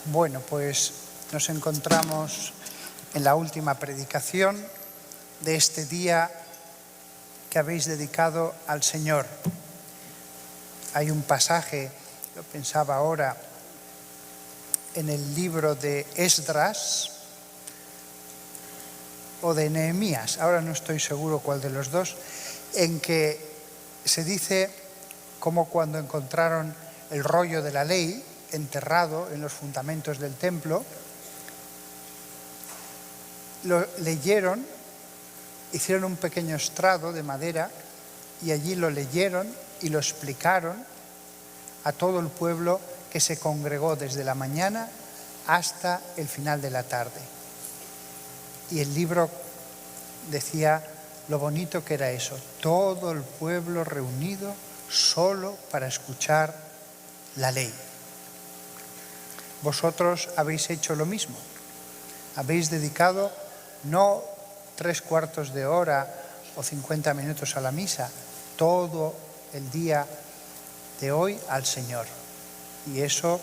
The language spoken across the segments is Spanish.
Bueno, pues nos encontramos en la última predicación de este día que habéis dedicado al Señor. Hay un pasaje, lo pensaba ahora, en el libro de Esdras o de Nehemías, ahora no estoy seguro cuál de los dos, en que se dice como cuando encontraron el rollo de la ley enterrado en los fundamentos del templo, lo leyeron, hicieron un pequeño estrado de madera y allí lo leyeron y lo explicaron a todo el pueblo que se congregó desde la mañana hasta el final de la tarde. Y el libro decía lo bonito que era eso, todo el pueblo reunido solo para escuchar la ley. Vosotros habéis hecho lo mismo, habéis dedicado no 3/4 de hora o 50 minutos a la misa, todo el día de hoy al Señor. Y eso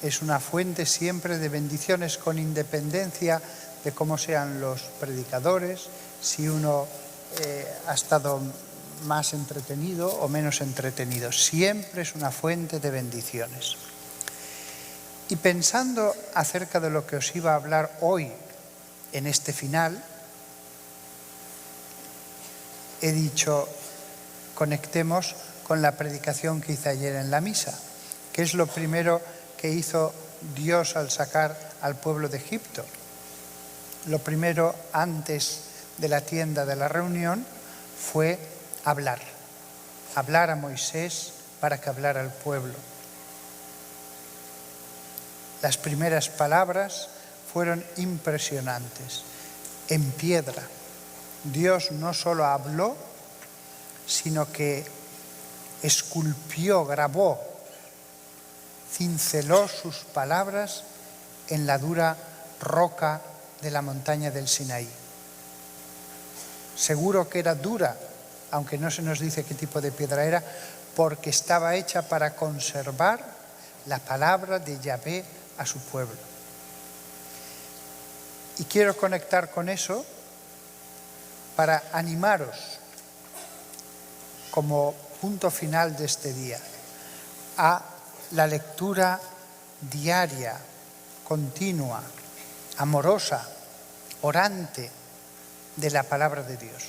es una fuente siempre de bendiciones con independencia de cómo sean los predicadores, si uno ha estado más entretenido o menos entretenido. Siempre es una fuente de bendiciones. Y pensando acerca de lo que os iba a hablar hoy en este final, he dicho, conectemos con la predicación que hice ayer en la misa, que es lo primero que hizo Dios al sacar al pueblo de Egipto. Lo primero antes de la tienda de la reunión fue hablar a Moisés para que hablara al pueblo. Las primeras palabras fueron impresionantes, en piedra. Dios no solo habló, sino que esculpió, grabó, cinceló sus palabras en la dura roca de la montaña del Sinaí. Seguro que era dura, aunque no se nos dice qué tipo de piedra era, porque estaba hecha para conservar la palabra de Yahvé a su pueblo. Y quiero conectar con eso para animaros como punto final de este día a la lectura diaria, continua, amorosa, orante de la palabra de Dios.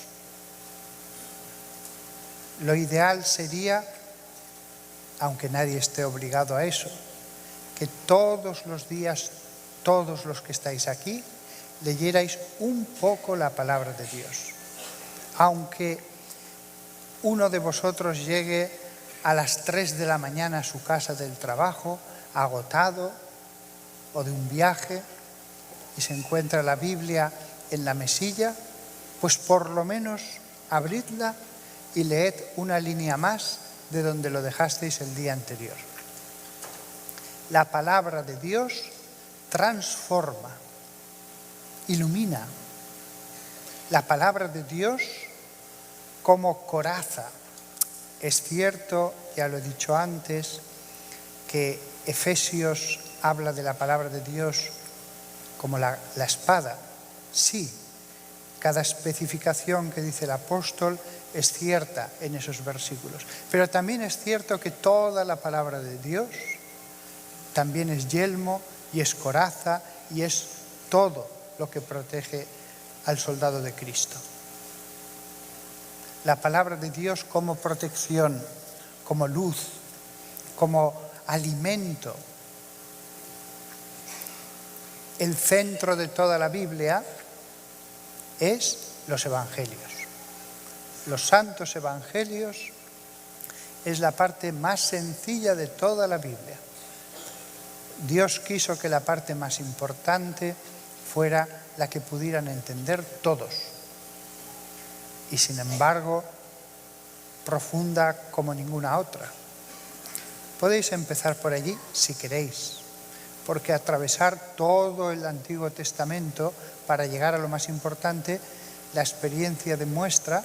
Lo ideal sería, aunque nadie esté obligado a eso, que todos los días, todos los que estáis aquí, leyerais un poco la palabra de Dios. Aunque uno de vosotros llegue a las 3 de la mañana a su casa del trabajo, agotado, o de un viaje, y se encuentra la Biblia en la mesilla, pues por lo menos abridla y leed una línea más de donde lo dejasteis el día anterior. La palabra de Dios transforma, ilumina. La palabra de Dios como coraza. Es cierto, ya lo he dicho antes, que Efesios habla de la palabra de Dios como la espada. Sí, cada especificación que dice el apóstol es cierta en esos versículos. Pero también es cierto que toda la palabra de Dios también es yelmo y es coraza y es todo lo que protege al soldado de Cristo. La palabra de Dios como protección, como luz, como alimento. El centro de toda la Biblia es los evangelios. Los santos evangelios es la parte más sencilla de toda la Biblia. Dios quiso que la parte más importante fuera la que pudieran entender todos. Y sin embargo, profunda como ninguna otra. Podéis empezar por allí si queréis, porque atravesar todo el Antiguo Testamento para llegar a lo más importante, la experiencia demuestra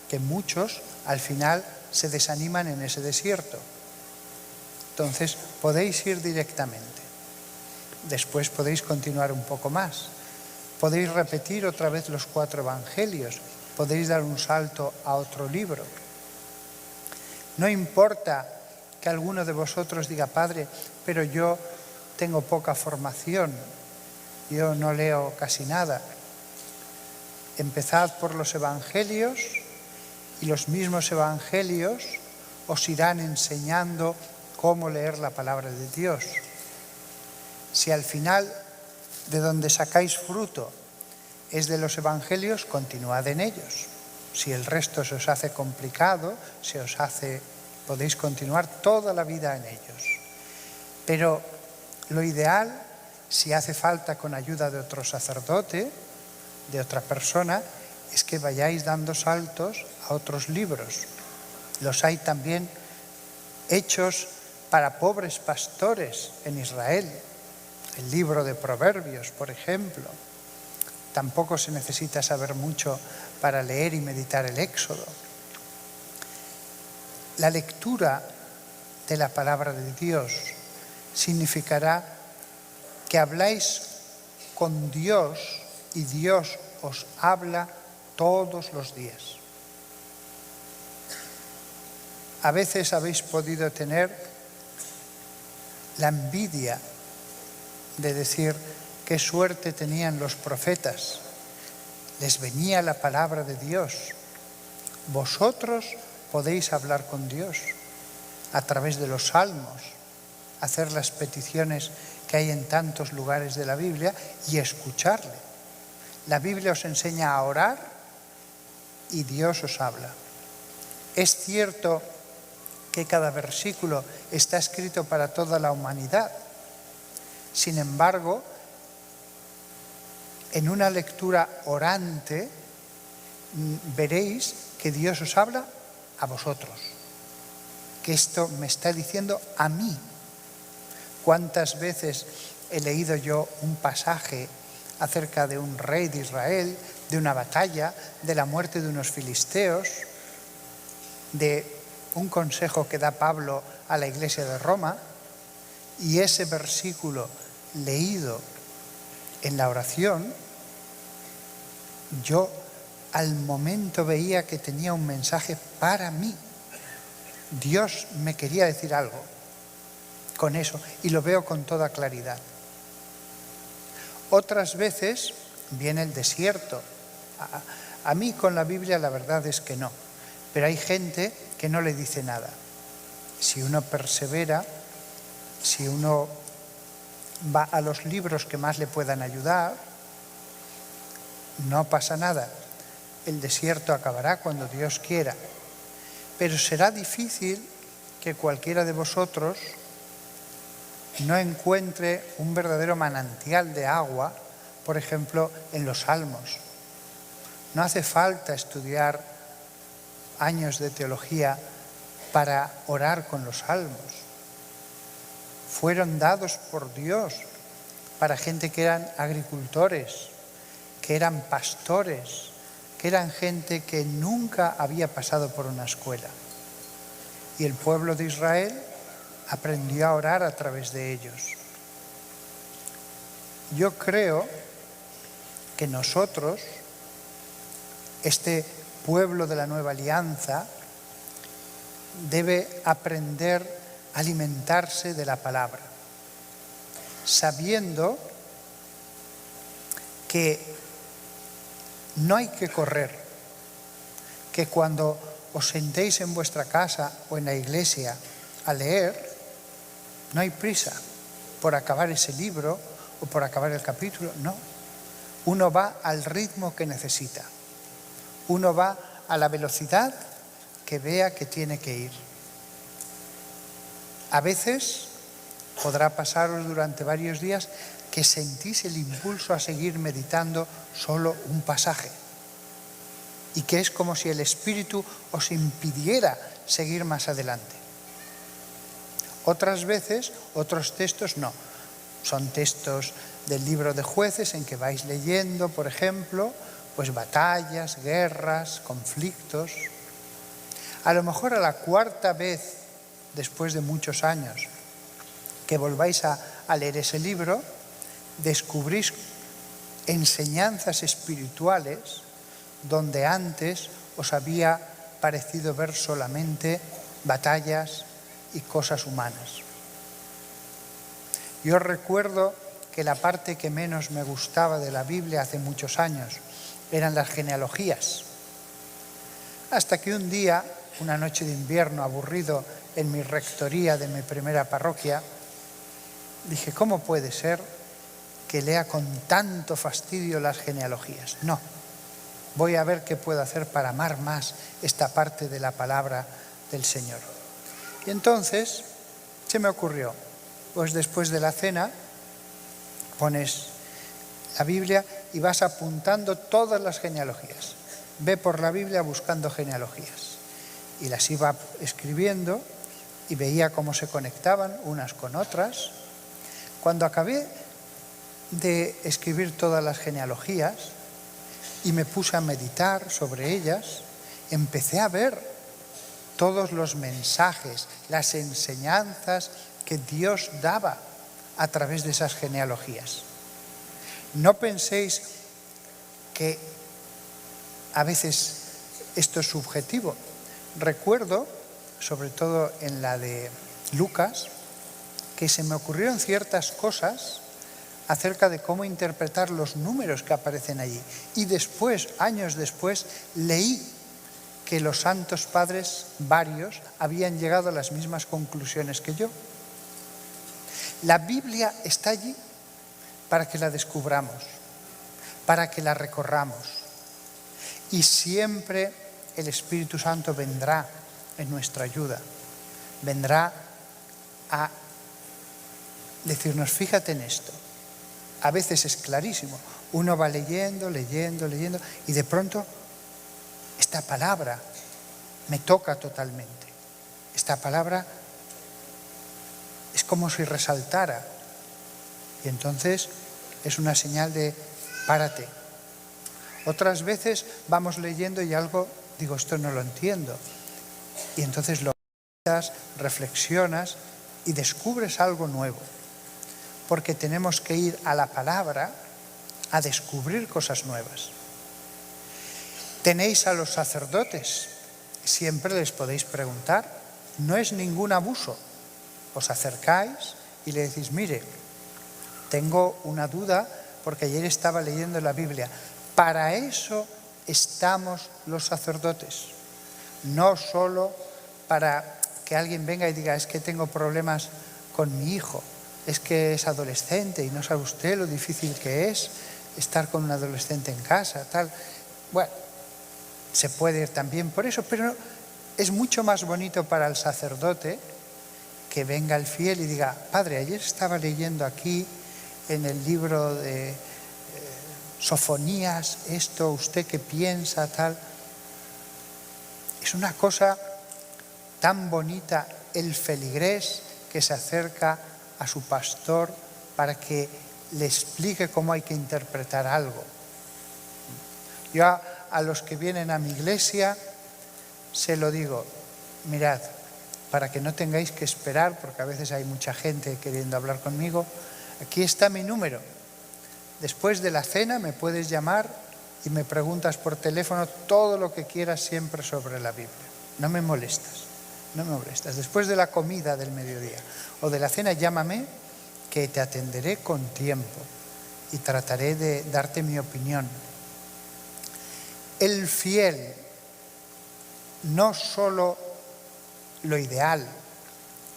que muchos al final se desaniman en ese desierto. Entonces podéis ir directamente. Después podéis continuar un poco más. Podéis repetir otra vez los 4 evangelios. Podéis dar un salto a otro libro. No importa que alguno de vosotros diga: Padre, pero yo tengo poca formación, yo no leo casi nada. Empezad por los evangelios y los mismos evangelios os irán enseñando cómo leer la palabra de Dios. Si al final de donde sacáis fruto es de los evangelios, continuad en ellos. Si el resto se os hace complicado, podéis continuar toda la vida en ellos. Pero lo ideal, si hace falta con ayuda de otro sacerdote, de otra persona, es que vayáis dando saltos a otros libros. Los hay también hechos para pobres pastores en Israel. El libro de Proverbios, por ejemplo. Tampoco se necesita saber mucho para leer y meditar el Éxodo. La lectura de la palabra de Dios significará que habláis con Dios y Dios os habla todos los días. A veces habéis podido tener la envidia de decir: qué suerte tenían los profetas, les venía la palabra de Dios. Vosotros podéis hablar con Dios a través de los salmos, hacer las peticiones que hay en tantos lugares de la Biblia y escucharle. La Biblia os enseña a orar y Dios os habla. Es cierto que cada versículo está escrito para toda la humanidad. Sin embargo, en una lectura orante veréis que Dios os habla a vosotros, que esto me está diciendo a mí. ¿Cuántas veces he leído yo un pasaje acerca de un rey de Israel, de una batalla, de la muerte de unos filisteos, de un consejo que da Pablo a la iglesia de Roma, y ese versículo leído en la oración, yo al momento veía que tenía un mensaje para mí. Dios me quería decir algo con eso y lo veo con toda claridad. Otras veces viene el desierto. A mí con la Biblia la verdad es que no, pero hay gente que no le dice nada. Si uno persevera, si uno va a los libros que más le puedan ayudar, no pasa nada. El desierto acabará cuando Dios quiera. Pero será difícil que cualquiera de vosotros no encuentre un verdadero manantial de agua, por ejemplo, en los Salmos. No hace falta estudiar años de teología para orar con los Salmos. Fueron dados por Dios para gente que eran agricultores, que eran pastores, que eran gente que nunca había pasado por una escuela. Y el pueblo de Israel aprendió a orar a través de ellos. Yo creo que nosotros, este pueblo de la nueva alianza, debe aprender a alimentarse de la palabra, sabiendo que no hay que correr, que cuando os sentéis en vuestra casa o en la iglesia a leer, no hay prisa por acabar ese libro o por acabar el capítulo, no. Uno va al ritmo que necesita. Uno va a la velocidad que vea que tiene que ir. A veces podrá pasaros durante varios días que sentís el impulso a seguir meditando solo un pasaje y que es como si el Espíritu os impidiera seguir más adelante. Otras veces, otros textos no. Son textos del libro de Jueces en que vais leyendo, por ejemplo, pues batallas, guerras, conflictos. A lo mejor a la cuarta vez, después de muchos años, que volváis a leer ese libro, descubrís enseñanzas espirituales donde antes os había parecido ver solamente batallas y cosas humanas. Yo recuerdo que la parte que menos me gustaba de la Biblia hace muchos años eran las genealogías. Hasta que un día, una noche de invierno aburrido en mi rectoría de mi primera parroquia, dije, ¿cómo puede ser que lea con tanto fastidio las genealogías? No, voy a ver qué puedo hacer para amar más esta parte de la palabra del Señor. Y entonces se me ocurrió, pues después de la cena pones la Biblia y vas apuntando todas las genealogías. Ve por la Biblia buscando genealogías. Y las iba escribiendo y veía cómo se conectaban unas con otras. Cuando acabé de escribir todas las genealogías y me puse a meditar sobre ellas, empecé a ver todos los mensajes, las enseñanzas que Dios daba a través de esas genealogías. No penséis que a veces esto es subjetivo. Recuerdo, sobre todo en la de Lucas, que se me ocurrieron ciertas cosas acerca de cómo interpretar los números que aparecen allí. Y después, años después, leí que los santos padres, varios, habían llegado a las mismas conclusiones que yo. La Biblia está allí para que la descubramos, para que la recorramos. Y siempre el Espíritu Santo vendrá en nuestra ayuda. Vendrá a decirnos, fíjate en esto. A veces es clarísimo. Uno va leyendo y de pronto esta palabra me toca totalmente. Esta palabra es como si resaltara. Y entonces es una señal de párate. Otras veces vamos leyendo y algo, digo, esto no lo entiendo. Y entonces lo meditas, reflexionas y descubres algo nuevo. Porque tenemos que ir a la palabra a descubrir cosas nuevas. Tenéis a los sacerdotes, siempre les podéis preguntar, no es ningún abuso. Os acercáis y le decís, mire, tengo una duda porque ayer estaba leyendo la Biblia. Para eso estamos los sacerdotes, no solo para que alguien venga y diga, es que tengo problemas con mi hijo, es que es adolescente y no sabe usted lo difícil que es estar con un adolescente en casa, tal. Bueno, se puede ir también por eso, pero es mucho más bonito para el sacerdote que venga el fiel y diga, padre, ayer estaba leyendo aquí en el libro de Sofonías, esto, ¿usted qué piensa? Tal. Es una cosa tan bonita el feligrés que se acerca a su pastor para que le explique cómo hay que interpretar algo. Yo a los que vienen a mi iglesia se lo digo, mirad, para que no tengáis que esperar, porque a veces hay mucha gente queriendo hablar conmigo, aquí está mi número. Después de la cena me puedes llamar y me preguntas por teléfono todo lo que quieras siempre sobre la Biblia. No me molestas, no me molestas. Después de la comida del mediodía o de la cena, llámame que te atenderé con tiempo y trataré de darte mi opinión. El fiel, no solo lo ideal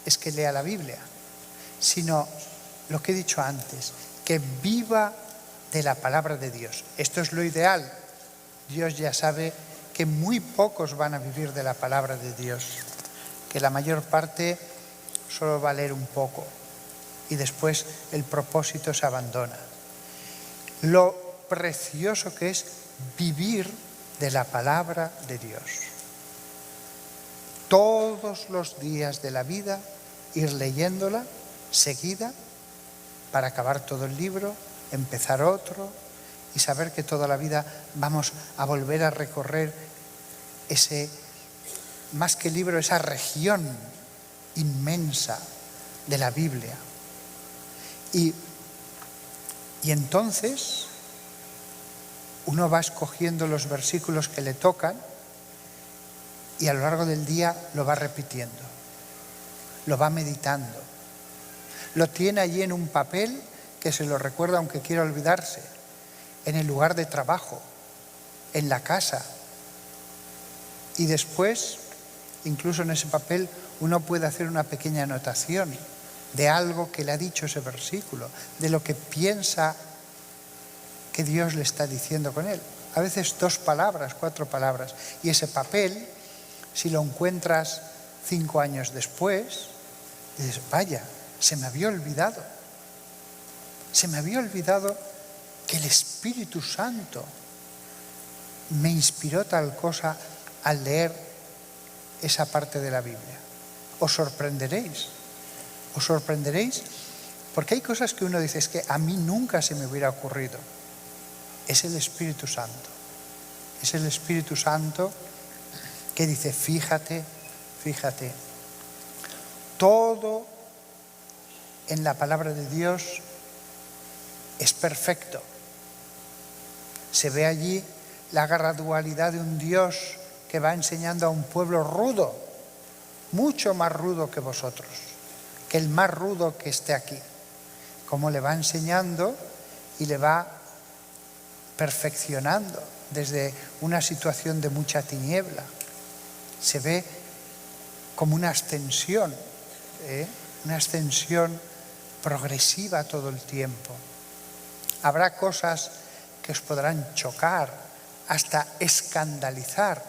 es que lea la Biblia, sino lo que he dicho antes, que viva de la palabra de Dios. Esto es lo ideal. Dios ya sabe que muy pocos van a vivir de la palabra de Dios, que la mayor parte solo va a leer un poco y después el propósito se abandona. Lo precioso que es vivir de la palabra de Dios. Todos los días de la vida ir leyéndola seguida para acabar todo el libro, empezar otro y saber que toda la vida vamos a volver a recorrer ese, más que libro, esa región inmensa de la Biblia. Y Y entonces uno va escogiendo los versículos que le tocan y a lo largo del día lo va repitiendo, lo va meditando. Lo tiene allí en un papel que se lo recuerda aunque quiera olvidarse, en el lugar de trabajo, en la casa. Y después, incluso en ese papel, uno puede hacer una pequeña anotación de algo que le ha dicho ese versículo, de lo que piensa que Dios le está diciendo con él. A veces 2 palabras, 4 palabras. Y ese papel, si lo encuentras 5 años después, dices, vaya, se me había olvidado. Se me había olvidado que el Espíritu Santo me inspiró tal cosa al leer esa parte de la Biblia. Os sorprenderéis porque hay cosas que uno dice, es que a mí nunca se me hubiera ocurrido. Es el Espíritu Santo. Es el Espíritu Santo que dice, fíjate, todo en la palabra de Dios es perfecto. Se ve allí la gradualidad de un Dios que va enseñando a un pueblo rudo, mucho más rudo que vosotros, que el más rudo que esté aquí. Cómo le va enseñando y le va perfeccionando desde una situación de mucha tiniebla. Se ve como una ascensión progresiva todo el tiempo. Habrá cosas que os podrán chocar, hasta escandalizar.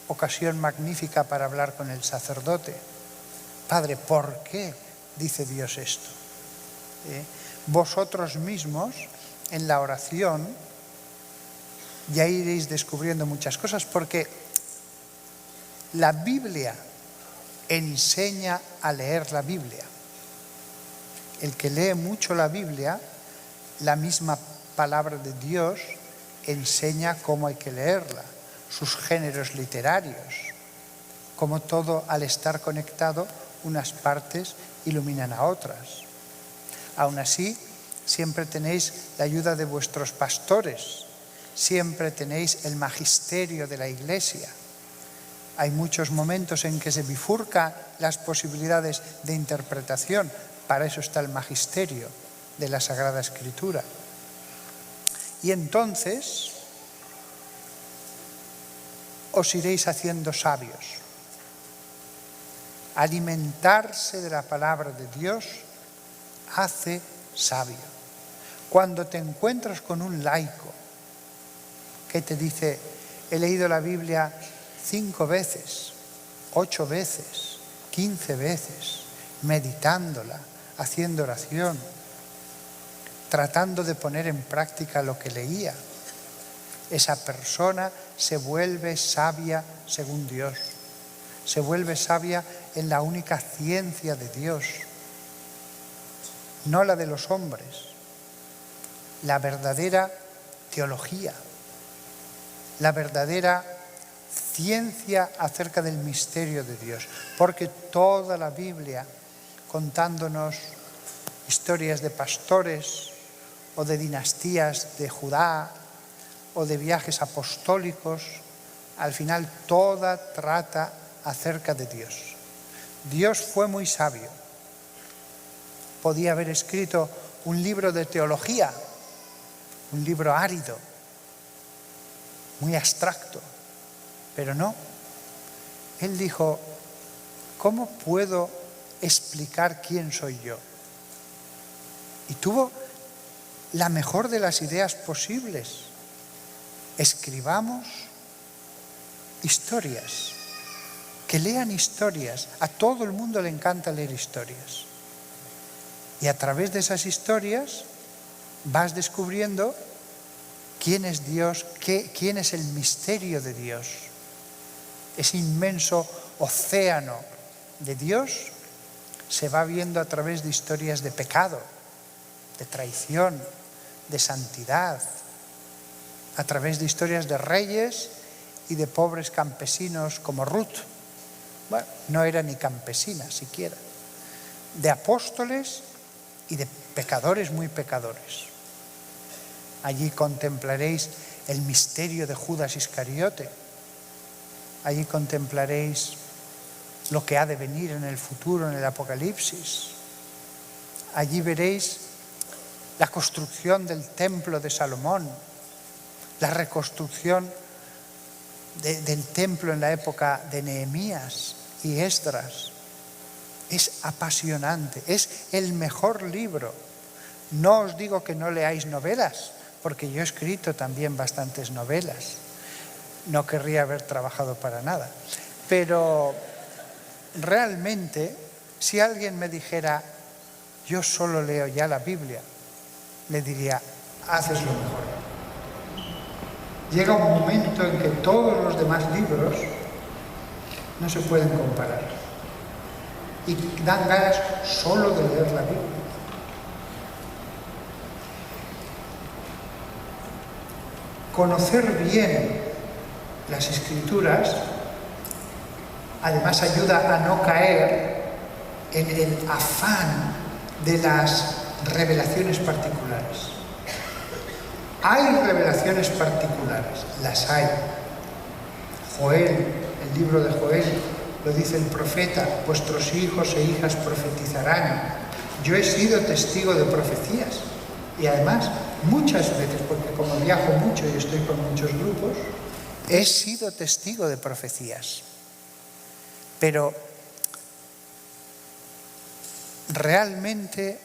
Ocasión magnífica para hablar con el sacerdote. Padre, ¿por qué dice Dios esto? Vosotros mismos, en la oración, ya iréis descubriendo muchas cosas, porque la Biblia enseña a leer la Biblia. El que lee mucho la Biblia, la misma palabra de Dios enseña cómo hay que leerla, sus géneros literarios, como todo al estar conectado, unas partes iluminan a otras. Aún así, siempre tenéis la ayuda de vuestros pastores, siempre tenéis el magisterio de la Iglesia. Hay muchos momentos en que se bifurcan las posibilidades de interpretación, para eso está el magisterio de la Sagrada Escritura. Y entonces os iréis haciendo sabios. Alimentarse de la palabra de Dios hace sabio. Cuando te encuentras con un laico que te dice, he leído la Biblia 5 veces, 8 veces, 15 veces, meditándola, haciendo oración, tratando de poner en práctica lo que leía, esa persona se vuelve sabia según Dios, se vuelve sabia en la única ciencia de Dios, no la de los hombres, la verdadera teología, la verdadera ciencia acerca del misterio de Dios, porque toda la Biblia, contándonos historias de pastores o de dinastías de Judá o de viajes apostólicos, al final toda trata acerca de Dios. Dios fue muy sabio. Podía haber escrito un libro de teología, un libro árido, muy abstracto, pero no. Él dijo, ¿cómo puedo explicar quién soy yo? Y tuvo la mejor de las ideas posibles. Escribamos historias, que lean historias. A todo el mundo le encanta leer historias. Y a través de esas historias vas descubriendo quién es Dios, quién es el misterio de Dios. Ese inmenso océano de Dios se va viendo a través de historias de pecado, de traición, de santidad, a través de historias de reyes y de pobres campesinos como Ruth. Bueno, no era ni campesina siquiera. De apóstoles y de pecadores muy pecadores. Allí contemplaréis el misterio de Judas Iscariote. Allí contemplaréis lo que ha de venir en el futuro, en el Apocalipsis. Allí veréis la construcción del templo de Salomón, la reconstrucción del templo en la época de Nehemías y Esdras. Es apasionante, es el mejor libro. No os digo que no leáis novelas, porque yo he escrito también bastantes novelas. No querría haber trabajado para nada. Pero realmente, si alguien me dijera, yo solo leo ya la Biblia, le diría, haces lo mejor. Llega un momento en que todos los demás libros no se pueden comparar. Y dan ganas solo de leer la Biblia. Conocer bien las Escrituras, además ayuda a no caer en el afán de las revelaciones particulares. Hay revelaciones particulares, las hay. Joel, el libro de Joel, lo dice el profeta, vuestros hijos e hijas profetizarán. Yo he sido testigo de profecías y además muchas veces, porque como viajo mucho y estoy con muchos grupos, he sido testigo de profecías. Pero realmente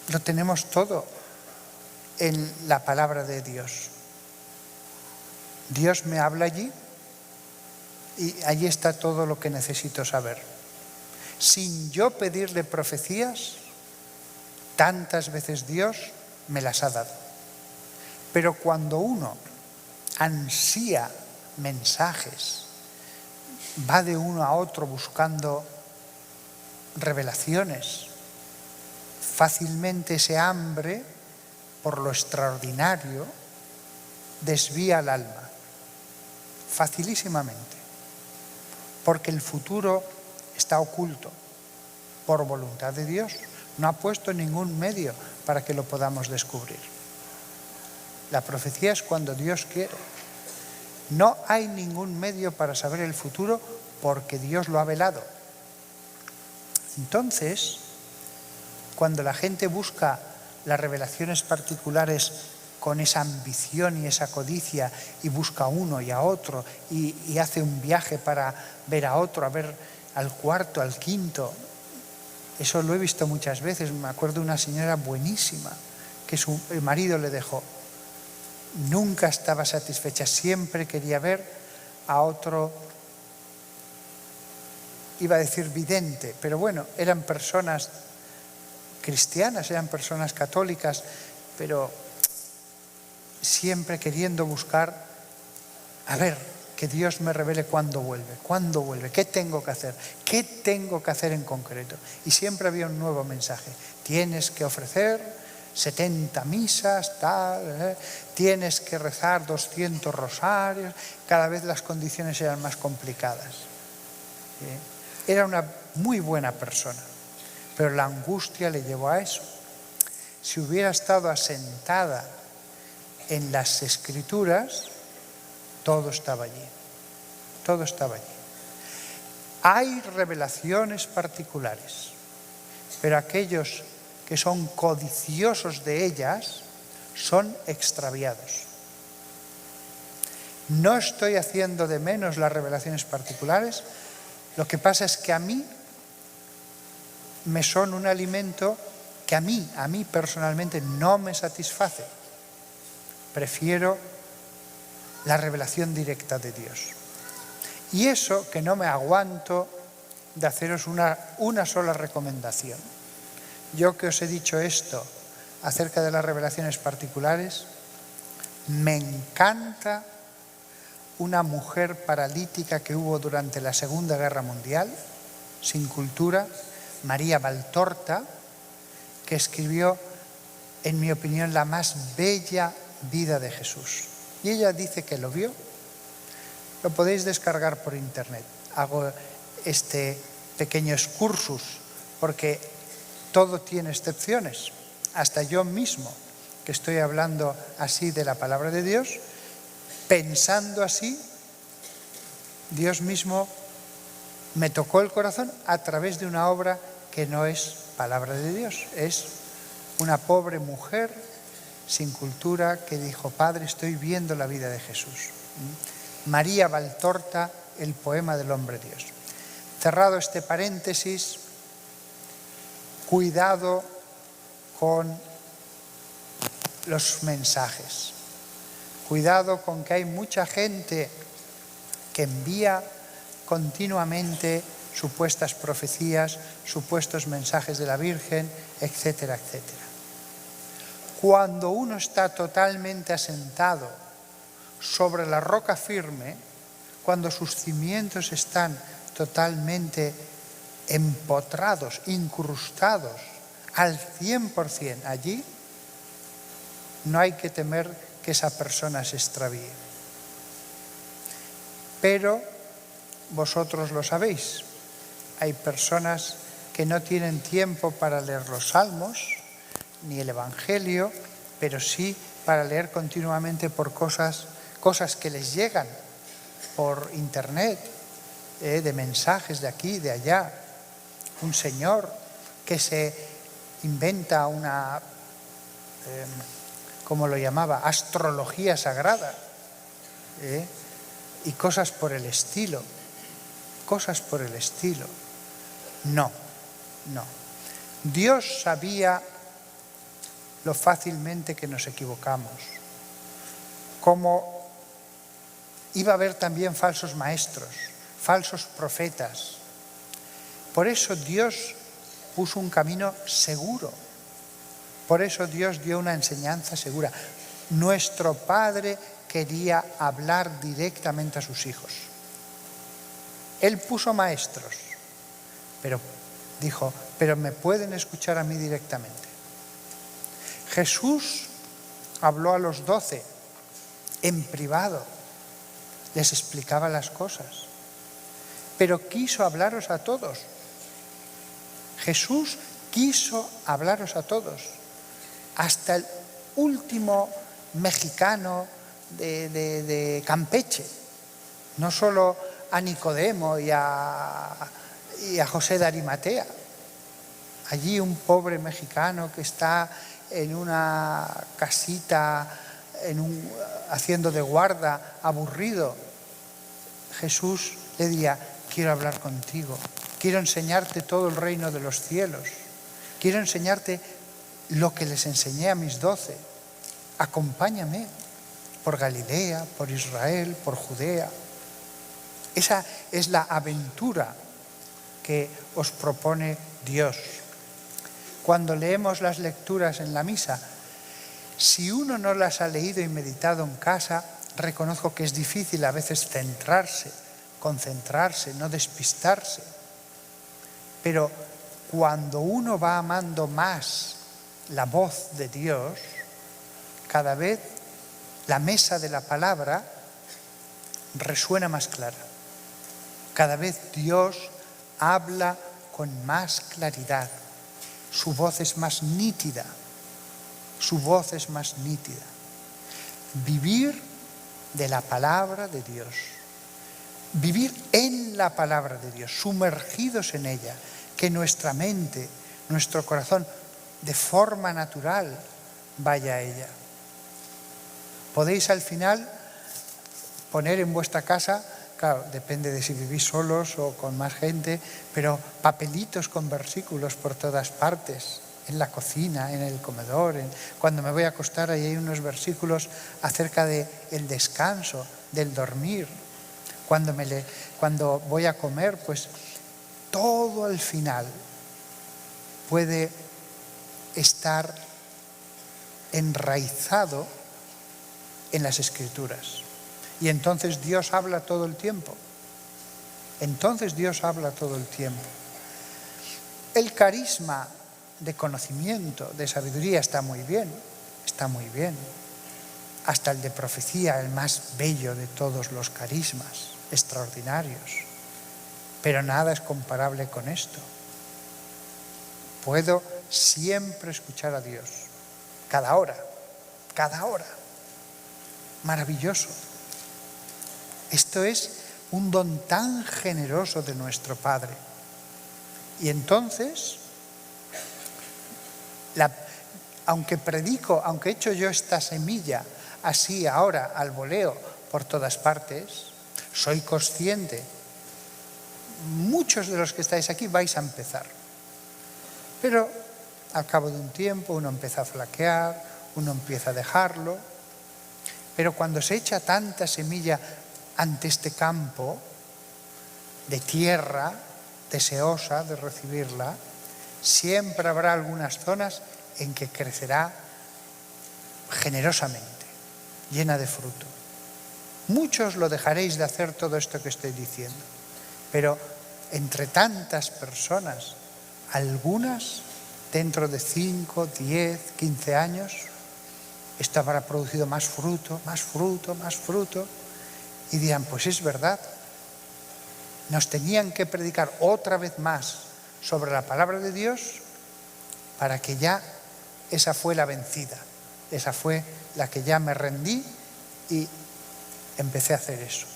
lo tenemos todo en la palabra de Dios. Dios me habla allí y allí está todo lo que necesito saber. Sin yo pedirle profecías, tantas veces Dios me las ha dado. Pero cuando uno ansía mensajes, va de uno a otro buscando revelaciones, fácilmente ese hambre por lo extraordinario desvía el alma, facilísimamente, porque el futuro está oculto por voluntad de Dios. No ha puesto ningún medio para que lo podamos descubrir. La profecía es cuando Dios quiere. No hay ningún medio para saber el futuro porque Dios lo ha velado. Entonces, cuando la gente busca las revelaciones particulares con esa ambición y esa codicia y busca a uno y a otro y hace un viaje para ver a otro, a ver al cuarto, al quinto, eso lo he visto muchas veces. Me acuerdo de una señora buenísima que el marido le dejó. Nunca estaba satisfecha, siempre quería ver a otro, iba a decir vidente, pero bueno, eran personas cristianas, eran personas católicas, pero siempre queriendo buscar, a ver, que Dios me revele cuándo vuelve, qué tengo que hacer en concreto. Y siempre había un nuevo mensaje. Tienes que ofrecer 70 misas, tienes que rezar 200 rosarios. Cada vez las condiciones eran más complicadas. Era una muy buena persona, pero la angustia le llevó a eso. Si hubiera estado asentada en las Escrituras, todo estaba allí. Todo estaba allí. Hay revelaciones particulares, pero aquellos que son codiciosos de ellas son extraviados. No estoy haciendo de menos las revelaciones particulares, lo que pasa es que a mí me son un alimento que a mí personalmente no me satisface. Prefiero la revelación directa de Dios. Y eso que no me aguanto de haceros una sola recomendación. Yo que os he dicho esto acerca de las revelaciones particulares, me encanta una mujer paralítica que hubo durante la Segunda Guerra Mundial, sin cultura, María Valtorta, que escribió, en mi opinión, la más bella vida de Jesús. Y ella dice que lo vio. Lo podéis descargar por internet. Hago este pequeño excursus porque todo tiene excepciones. Hasta yo mismo, que estoy hablando así de la palabra de Dios, pensando así, Dios mismo me tocó el corazón a través de una obra que no es palabra de Dios, es una pobre mujer sin cultura que dijo: Padre, estoy viendo la vida de Jesús. María Valtorta, el poema del hombre Dios. Cerrado este paréntesis, cuidado con los mensajes. Cuidado con que hay mucha gente que envía continuamente supuestas profecías, supuestos mensajes de la Virgen, etcétera, etcétera. Cuando uno está totalmente asentado sobre la roca firme, cuando sus cimientos están totalmente empotrados, incrustados al 100% allí, no hay que temer que esa persona se extravíe. Pero vosotros lo sabéis, hay personas que no tienen tiempo para leer los salmos ni el Evangelio, pero sí para leer continuamente por cosas que les llegan por internet, de mensajes de aquí, de allá. Un señor que se inventa una, como lo llamaba, astrología sagrada, y cosas por el estilo. No. Dios sabía lo fácilmente que nos equivocamos, cómo iba a haber también falsos maestros, falsos profetas. Por eso Dios puso un camino seguro, por eso Dios dio una enseñanza segura. Nuestro Padre quería hablar directamente a sus hijos. Él puso maestros, pero dijo: pero me pueden escuchar a mí directamente. Jesús habló a los 12 en privado, les explicaba las cosas, pero quiso hablaros a todos. Jesús quiso hablaros a todos, hasta el último mexicano de Campeche, no solo a Nicodemo y a José de Arimatea. Allí un pobre mexicano que está en una casita, haciendo de guarda, aburrido. Jesús le diría: quiero hablar contigo, quiero enseñarte todo el reino de los cielos, quiero enseñarte lo que les enseñé a mis 12. Acompáñame por Galilea, por Israel, por Judea. Esa es la aventura que os propone Dios. Cuando leemos las lecturas en la misa, si uno no las ha leído y meditado en casa, reconozco que es difícil a veces centrarse, concentrarse, no despistarse. Pero cuando uno va amando más la voz de Dios, cada vez la mesa de la palabra resuena más clara. Cada vez Dios habla con más claridad. Su voz es más nítida. Vivir de la palabra de Dios. Vivir en la palabra de Dios, sumergidos en ella. Que nuestra mente, nuestro corazón, de forma natural, vaya a ella. Podéis al final poner en vuestra casa, claro, depende de si vivís solos o con más gente, pero papelitos con versículos por todas partes, en la cocina, en el comedor, cuando me voy a acostar, ahí hay unos versículos acerca del descanso, del dormir. Cuando voy a comer, pues todo al final puede estar enraizado en las Escrituras. Y entonces Dios habla todo el tiempo. El carisma de conocimiento, de sabiduría está muy bien. Hasta el de profecía, el más bello de todos los carismas, extraordinarios. Pero nada es comparable con esto. Puedo siempre escuchar a Dios, cada hora, cada hora. Maravilloso. Esto es un don tan generoso de nuestro Padre. Y entonces, aunque predico, aunque echo yo esta semilla así ahora al voleo por todas partes, soy consciente, muchos de los que estáis aquí vais a empezar. Pero al cabo de un tiempo uno empieza a flaquear, uno empieza a dejarlo. Pero cuando se echa tanta semilla ante este campo de tierra deseosa de recibirla, siempre habrá algunas zonas en que crecerá generosamente, llena de fruto. Muchos lo dejaréis de hacer todo esto que estoy diciendo, pero entre tantas personas, algunas dentro de 5, 10, 15 años, esto habrá producido más fruto, más fruto, más fruto, y dirán, pues es verdad, nos tenían que predicar otra vez más sobre la palabra de Dios para que ya esa fue la vencida, esa fue la que ya me rendí y empecé a hacer eso.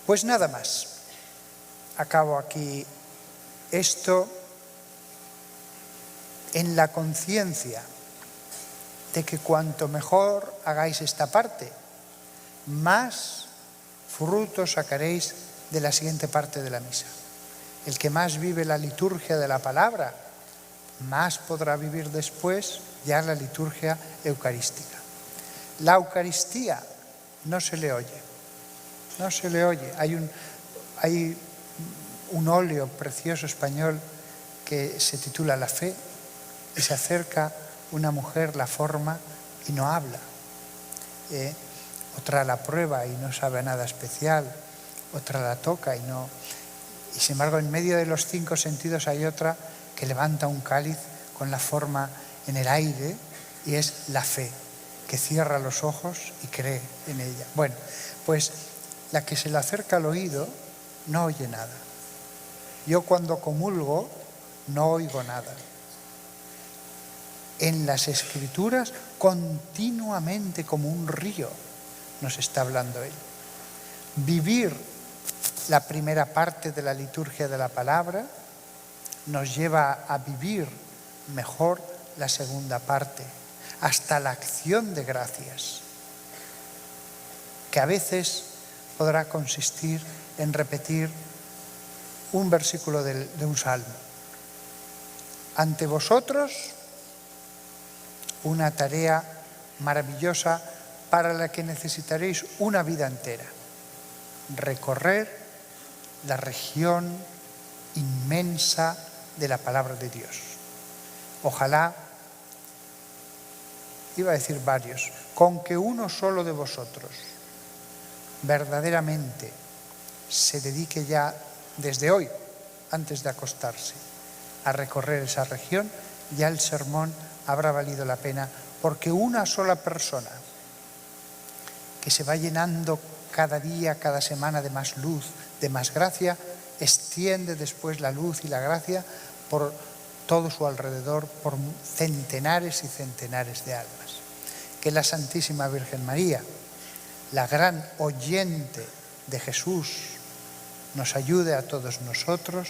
Pues nada más, acabo aquí esto en la conciencia de que cuanto mejor hagáis esta parte, más frutos sacaréis de la siguiente parte de la misa. El que más vive la liturgia de la palabra, más podrá vivir después ya la liturgia eucarística. La Eucaristía no se le oye, no se le oye. Hay un óleo precioso español que se titula La fe, y se acerca una mujer, la forma y no habla. Otra la prueba y no sabe nada especial, otra la toca y no. Y sin embargo, en medio de los 5 sentidos hay otra que levanta un cáliz con la forma en el aire y es la fe, que cierra los ojos y cree en ella. Bueno, pues la que se le acerca al oído no oye nada. Yo cuando comulgo no oigo nada. En las Escrituras continuamente como un río nos está hablando Él. Vivir la primera parte de la liturgia de la palabra nos lleva a vivir mejor la segunda parte, hasta la acción de gracias, que a veces podrá consistir en repetir un versículo de un salmo. Ante vosotros, una tarea maravillosa para la que necesitaréis una vida entera. Recorrer la región inmensa de la palabra de Dios. Ojalá, iba a decir varios, con que uno solo de vosotros verdaderamente se dedique ya desde hoy, antes de acostarse, a recorrer esa región, ya el sermón habrá valido la pena, porque una sola persona que se va llenando cada día, cada semana de más luz, de más gracia, extiende después la luz y la gracia por todo su alrededor, por centenares y centenares de almas. Que la Santísima Virgen María, la gran oyente de Jesús, nos ayude a todos nosotros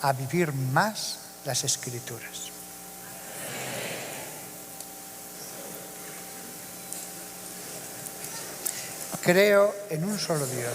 a vivir más las Escrituras. Creo en un solo Dios,